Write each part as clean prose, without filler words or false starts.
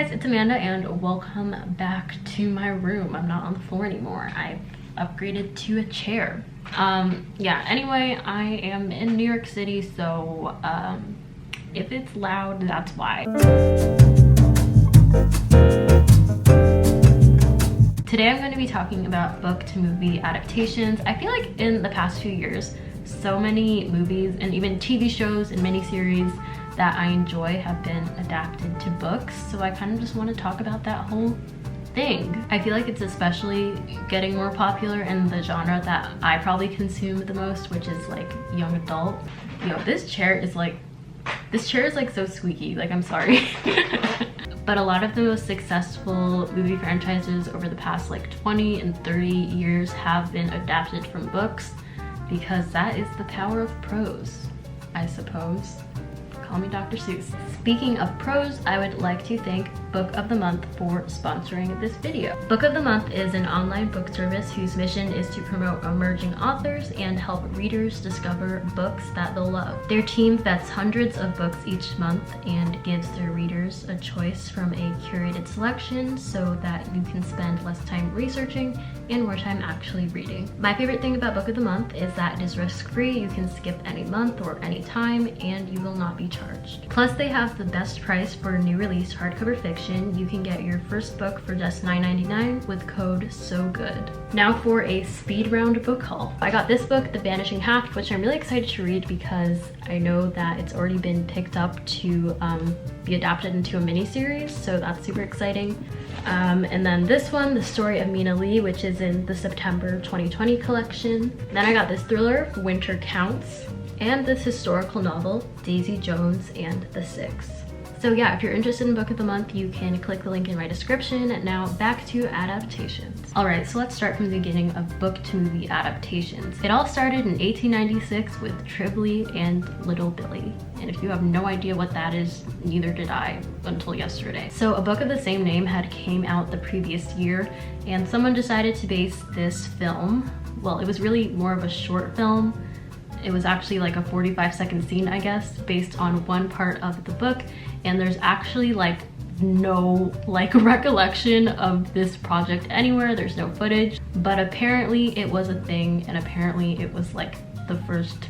guys, it's Amanda and welcome back to my room. I'm not on the floor anymore. I've upgraded to a chair. Yeah, anyway, I am in New York City, so if it's loud, that's why. Today I'm going to be talking about book to movie adaptations. I feel like in the past few years, so many movies and even TV shows and miniseries that I enjoy have been adapted to books, so I kind of just want to talk about that whole thing. I feel like it's especially getting more popular in the genre that I probably consume the most, which is like young adult. Yo, this chair is like so squeaky, like I'm sorry. But a lot of the most successful movie franchises over the past like 20 and 30 years have been adapted from books, because that is the power of prose, I suppose. Call me Dr. Seuss. Speaking of prose, I would like to thank Book of the Month for sponsoring this video. Book of the Month is an online book service whose mission is to promote emerging authors and help readers discover books that they'll love. Their team vets hundreds of books each month and gives their readers a choice from a curated selection so that you can spend less time researching and more time actually reading. My favorite thing about Book of the Month is that it is risk-free. You can skip any month or any time and you will not be charged. Plus, they have the best price for new release hardcover fiction. You can get your first book for just $9.99 with code SOGOOD. Now for a speed round book haul. I got this book, The Vanishing Half, which I'm really excited to read because I know that it's already been picked up to be adapted into a miniseries, so that's super exciting. And then this one, The Story of Mina Lee, which is in the September 2020 collection. Then I got this thriller, Winter Counts, and this historical novel, Daisy Jones and the Six. So yeah, if you're interested in Book of the Month, you can click the link in my description. Now back to adaptations. Alright, so let's start from the beginning of book to movie adaptations. It all started in 1896 with Tribbley and Little Billy. And if you have no idea what that is, neither did I until yesterday. So a book of the same name had came out the previous year, and someone decided to base this film, well, it was really more of a short film. It was actually like a 45-second scene, I guess, based on one part of the book, and there's actually like no like recollection of this project anywhere. There's no footage, but apparently it was a thing, and apparently it was like the first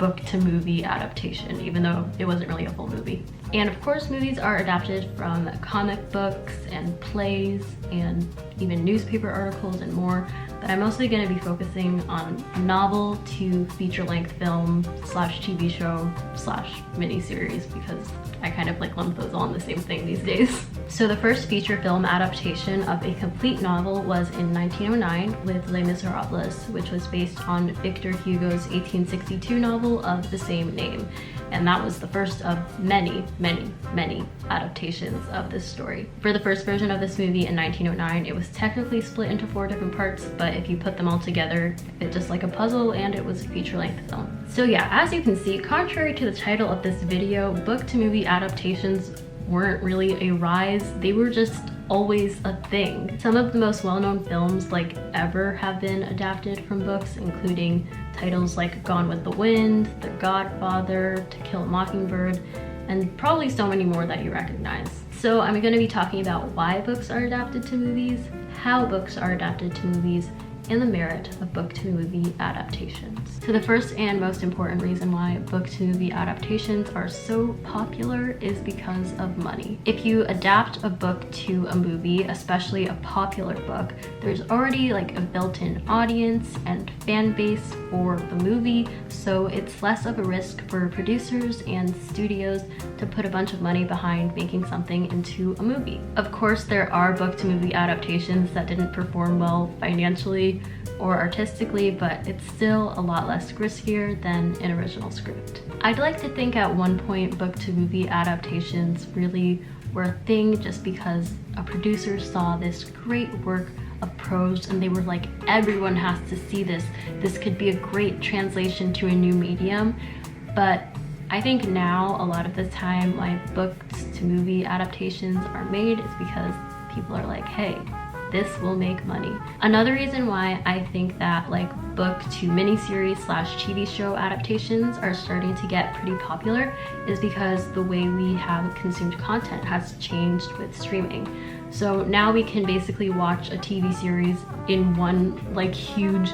book to movie adaptation, even though it wasn't really a full movie. And of course, movies are adapted from comic books and plays and even newspaper articles and more, but I'm mostly going to be focusing on novel to feature-length film slash TV show slash miniseries, because I kind of like lump those all in the same thing these days. So the first feature film adaptation of a complete novel was in 1909 with Les Miserables, which was based on Victor Hugo's 1862 novel of the same name. And that was the first of many, many, many adaptations of this story. For the first version of this movie in 1909, it was technically split into 4 different parts, but if you put them all together, it just like a puzzle, and it was a feature-length film. So yeah, as you can see, contrary to the title of this video, book-to-movie adaptations weren't really a rise. They were just always a thing. Some of the most well-known films like ever have been adapted from books, including titles like Gone with the Wind, The Godfather, To Kill a Mockingbird, and probably so many more that you recognize. So I'm going to be talking about why books are adapted to movies, how books are adapted to movies, and the merit of book-to-movie adaptations. So the first and most important reason why book-to-movie adaptations are so popular is because of money. If you adapt a book to a movie, especially a popular book, there's already like a built-in audience and fan base for the movie, so it's less of a risk for producers and studios to put a bunch of money behind making something into a movie. Of course, there are book-to-movie adaptations that didn't perform well financially or artistically, but it's still a lot less riskier than an original script. I'd like to think at one point book-to-movie adaptations really were a thing just because a producer saw this great work of prose and they were like, everyone has to see this. This could be a great translation to a new medium. But I think now a lot of the time why books to movie adaptations are made is because people are like, hey, this will make money. Another reason why I think that like book to miniseries slash TV show adaptations are starting to get pretty popular is because the way we have consumed content has changed with streaming. So now we can basically watch a TV series in one like huge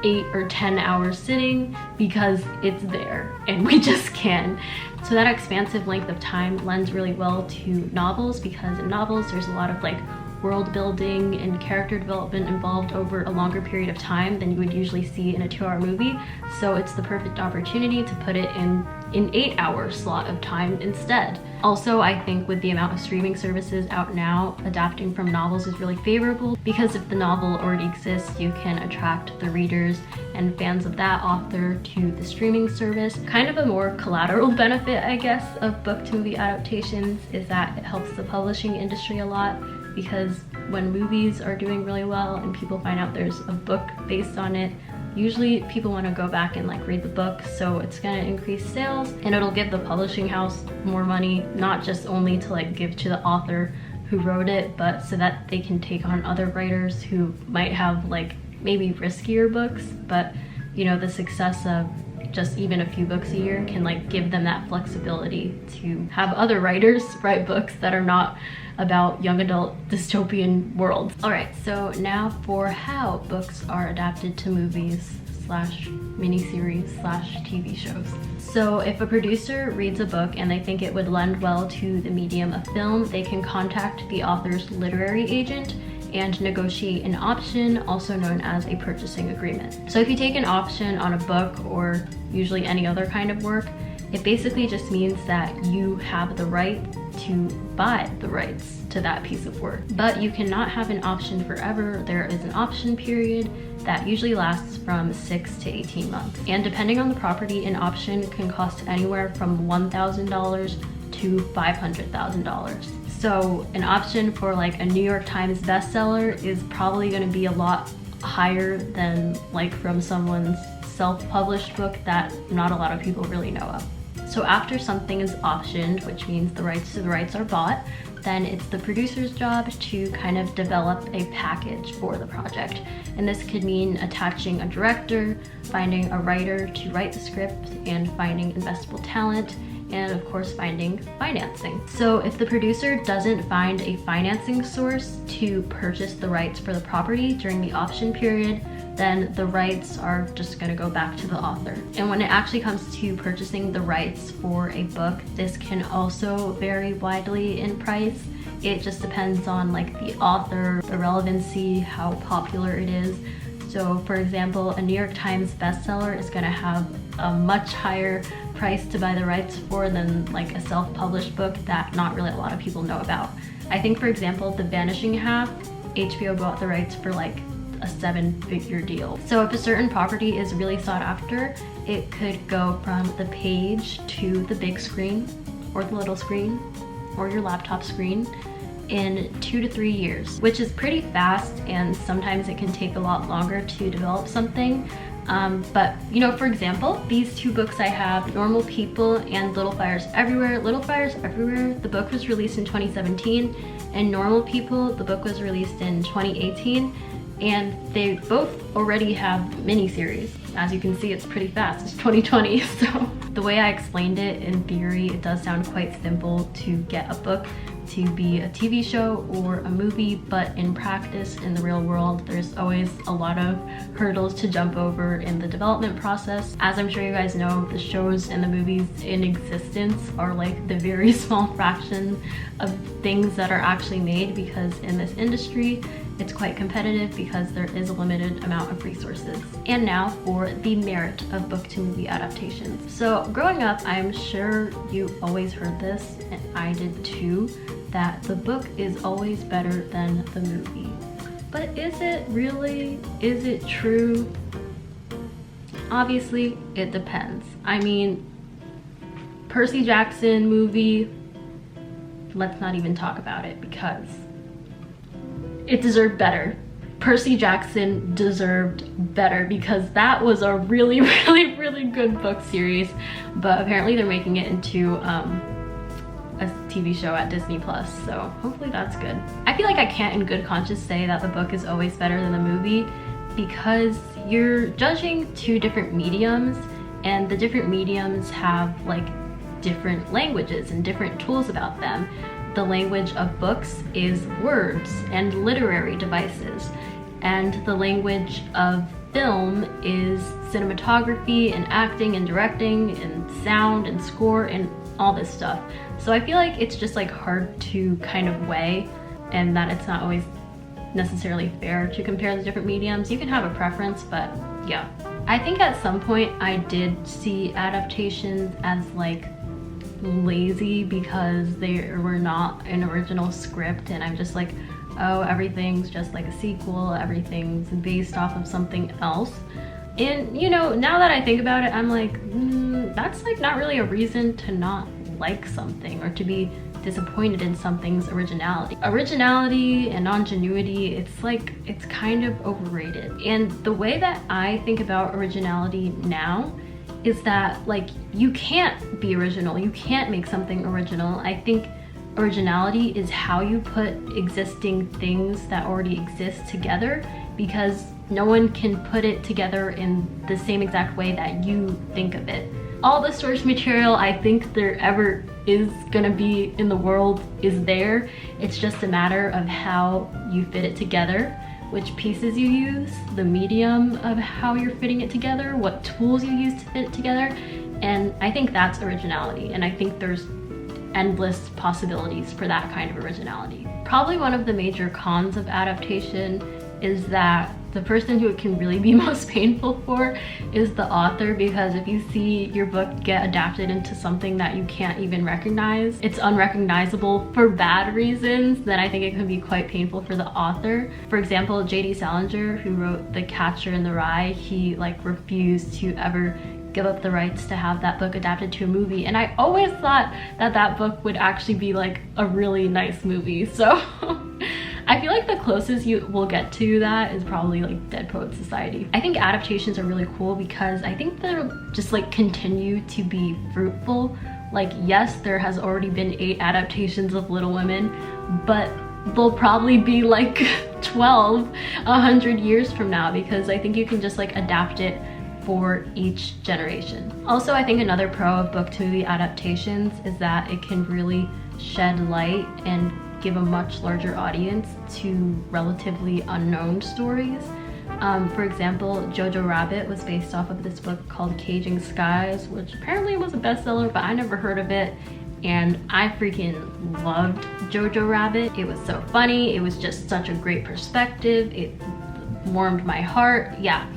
8 or 10 hour sitting because it's there and we just can. So that expansive length of time lends really well to novels, because in novels there's a lot of like world building and character development involved over a longer period of time than you would usually see in a 2-hour movie. So it's the perfect opportunity to put it in an 8-hour slot of time instead. Also, I think with the amount of streaming services out now, adapting from novels is really favorable, because if the novel already exists, you can attract the readers and fans of that author to the streaming service. Kind of a more collateral benefit, I guess, of book to movie adaptations is that it helps the publishing industry a lot, because when movies are doing really well and people find out there's a book based on it, usually people want to go back and like read the book, so it's going to increase sales and it'll give the publishing house more money, not just only to like give to the author who wrote it, but so that they can take on other writers who might have like maybe riskier books, but you know, the success of just even a few books a year can like give them that flexibility to have other writers write books that are not about young adult dystopian worlds. All right, so now for how books are adapted to movies slash miniseries slash TV shows. So if a producer reads a book and they think it would lend well to the medium of film, they can contact the author's literary agent and negotiate an option, also known as a purchasing agreement. So if you take an option on a book or usually any other kind of work, it basically just means that you have the right to buy the rights to that piece of work. But you cannot have an option forever. There is an option period that usually lasts from 6 to 18 months. And depending on the property, an option can cost anywhere from $1,000 to $500,000. So an option for like a New York Times bestseller is probably going to be a lot higher than like from someone's self-published book that not a lot of people really know of. So after something is optioned, which means the rights to the rights are bought, then it's the producer's job to kind of develop a package for the project. And this could mean attaching a director, finding a writer to write the script, and finding investable talent, and of course finding financing. So if the producer doesn't find a financing source to purchase the rights for the property during the option period, then the rights are just going to go back to the author. And when it actually comes to purchasing the rights for a book, this can also vary widely in price. It just depends on like the author, the relevancy, how popular it is. So for example, a New York Times bestseller is going to have a much higher price to buy the rights for than like a self-published book that not really a lot of people know about. I think for example, The Vanishing Half, HBO bought the rights for like a 7-figure deal. So if a certain property is really sought after, it could go from the page to the big screen or the little screen or your laptop screen in 2 to 3 years, which is pretty fast, and sometimes it can take a lot longer to develop something. But you know, for example, these two books I have, Normal People and Little Fires Everywhere. Little Fires Everywhere, the book was released in 2017, and Normal People, the book was released in 2018. And they both already have miniseries. As you can see, it's pretty fast. It's 2020, so the way I explained it, in theory, it does sound quite simple to get a book to be a TV show or a movie, but in practice, in the real world, there's always a lot of hurdles to jump over in the development process. As I'm sure you guys know, the shows and the movies in existence are like the very small fraction of things that are actually made, because in this industry, it's quite competitive because there is a limited amount of resources. And now for the merit of book to movie adaptations. So growing up, I'm sure you always heard this, and I did too, that the book is always better than the movie. But is it really? Is it true? Obviously, it depends. I mean, Percy Jackson movie, let's not even talk about it because it deserved better. Percy Jackson deserved better because that was a really, really, really good book series, but apparently they're making it into a TV show at Disney Plus, so hopefully that's good. I feel like I can't in good conscience say that the book is always better than the movie because you're judging two different mediums, and the different mediums have like different languages and different tools about them. The language of books is words and literary devices, and the language of film is cinematography and acting and directing and sound and score and all this stuff. So I feel like it's just like hard to kind of weigh, and that it's not always necessarily fair to compare the different mediums. You can have a preference, but yeah. I think at some point I did see adaptations as like lazy because they were not an original script, and I'm just like, oh, everything's just like a sequel, everything's based off of something else. And you know, now that I think about it, I'm like, that's like not really a reason to not like something or to be disappointed in something's originality. Originality and ingenuity, it's like, it's kind of overrated. And the way that I think about originality now is that like, you can't be original, you can't make something original. I think originality is how you put existing things that already exist together, because no one can put it together in the same exact way that you think of it. All the source material I think there ever is gonna be in the world is there. It's just a matter of how you fit it together, which pieces you use, the medium of how you're fitting it together, what tools you use to fit it together. And I think that's originality, and I think there's endless possibilities for that kind of originality. Probably one of the major cons of adaptation is that the person who it can really be most painful for is the author, because if you see your book get adapted into something that you can't even recognize, it's unrecognizable for bad reasons, then I think it can be quite painful for the author. For example, J.D. Salinger, who wrote The Catcher in the Rye, he like refused to ever give up the rights to have that book adapted to a movie, and I always thought that that book would actually be like a really nice movie. So I feel like the closest you will get to that is probably like Dead Poets Society. I think adaptations are really cool because I think they'll just like continue to be fruitful. Like, yes, there has already been 8 adaptations of Little Women, but there'll probably be like 12 100 years from now, because I think you can just like adapt it for each generation. Also, I think another pro of book to movie adaptations is that it can really shed light and give a much larger audience to relatively unknown stories. For example, Jojo Rabbit was based off of this book called Caging Skies, which apparently was a bestseller, but I never heard of it. And I freaking loved Jojo Rabbit. It was so funny. It was just such a great perspective. It warmed my heart. Yeah.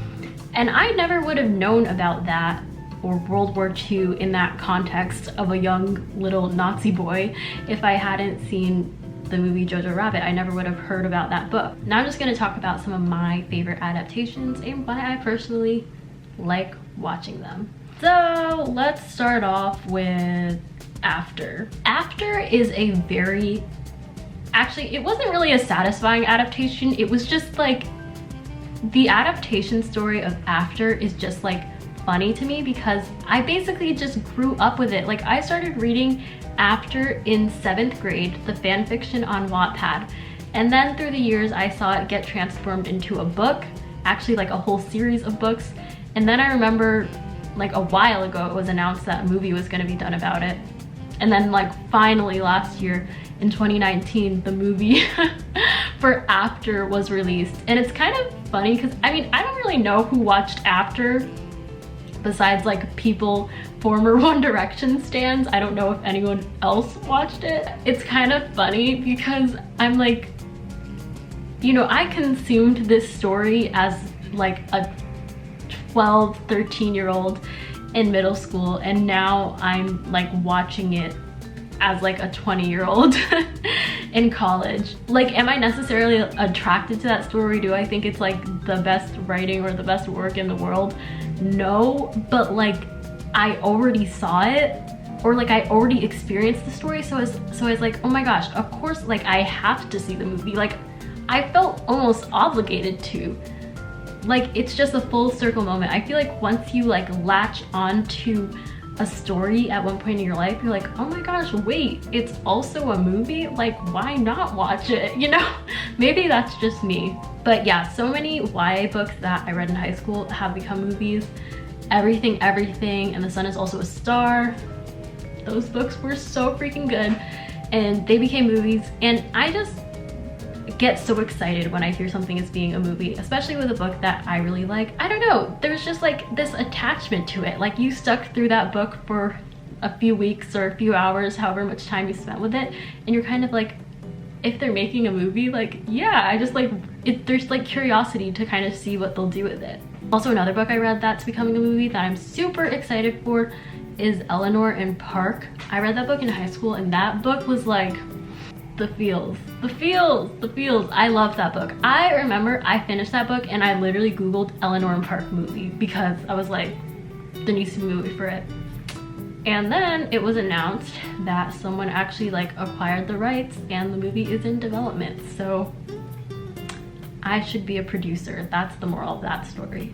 And I never would have known about that or World War II in that context of a young little Nazi boy if I hadn't seen the movie Jojo Rabbit. I never would have heard about that book. Now I'm just going to talk about some of my favorite adaptations and why I personally like watching them. So let's start off with After. After is a very, actually it wasn't really a satisfying adaptation. It was just like, the adaptation story of After is just like funny to me because I basically just grew up with it. Like, I started reading After in 7th grade, the fan fiction on Wattpad, and then through the years I saw it get transformed into a book, actually like a whole series of books. And then I remember like a while ago it was announced that a movie was going to be done about it, and then like finally last year in 2019 the movie for After was released. And it's kind of funny because I mean, I don't really know who watched After besides like people, former One Direction stans. I don't know if anyone else watched it. It's kind of funny because I'm like, you know, I consumed this story as like a 12, 13-year-old in middle school, and now I'm like watching it as like a 20-year-old in college. Like, am I necessarily attracted to that story? Do I think it's like the best writing or the best work in the world? No, but like I already saw it, or like I already experienced the story, so I was like, oh my gosh, of course, like I have to see the movie. Like, I felt almost obligated to. Like, it's just a full circle moment. I feel like once you like latch onto a story at one point in your life, you're like, oh my gosh, wait, it's also a movie? Like, why not watch it, you know? Maybe that's just me. But yeah, so many YA books that I read in high school have become movies. Everything, and The Sun Is Also a Star. Those books were so freaking good, and they became movies, and I just get so excited when I hear something is being a movie, especially with a book that I really like. I don't know, there's just like this attachment to it. Like, you stuck through that book for a few weeks or a few hours, however much time you spent with it, and you're kind of like, if they're making a movie, like, yeah, I just like it. There's like curiosity to kind of see what they'll do with it. Also, another book I read that's becoming a movie that I'm super excited for is Eleanor and Park. I read that book in high school, and that book was like the feels. I love that book. I remember I finished that book and I literally googled Eleanor and Park movie because I was like, there needs to be a movie for it. And then it was announced that someone actually like acquired the rights and the movie is in development. So I should be a producer. That's the moral of that story.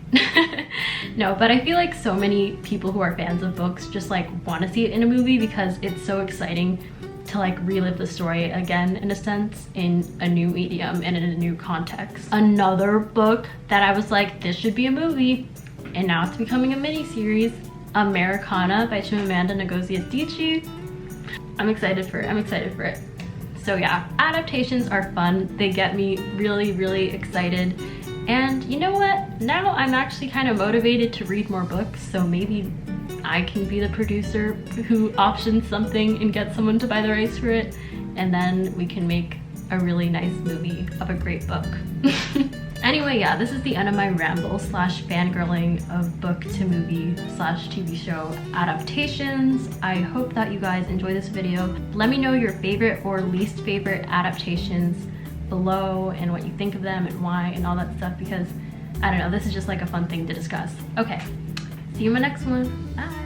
No, but I feel like so many people who are fans of books just like want to see it in a movie because it's so exciting to like relive the story again, in a sense, in a new medium and in a new context. Another book that I was like, this should be a movie, and now it's becoming a mini series, Americana by Chimamanda Ngozi Adichie. I'm excited for it. So yeah, adaptations are fun. They get me really excited. And you know what? Now I'm actually kind of motivated to read more books, so maybe I can be the producer who options something and gets someone to buy the rights for it, and then we can make a really nice movie of a great book. Anyway, yeah, this is the end of my ramble slash fangirling of book to movie slash TV show adaptations. I hope that you guys enjoy this video. Let me know your favorite or least favorite adaptations below and what you think of them and why and all that stuff, because I don't know, this is just like a fun thing to discuss. Okay, see you in my next one. Bye.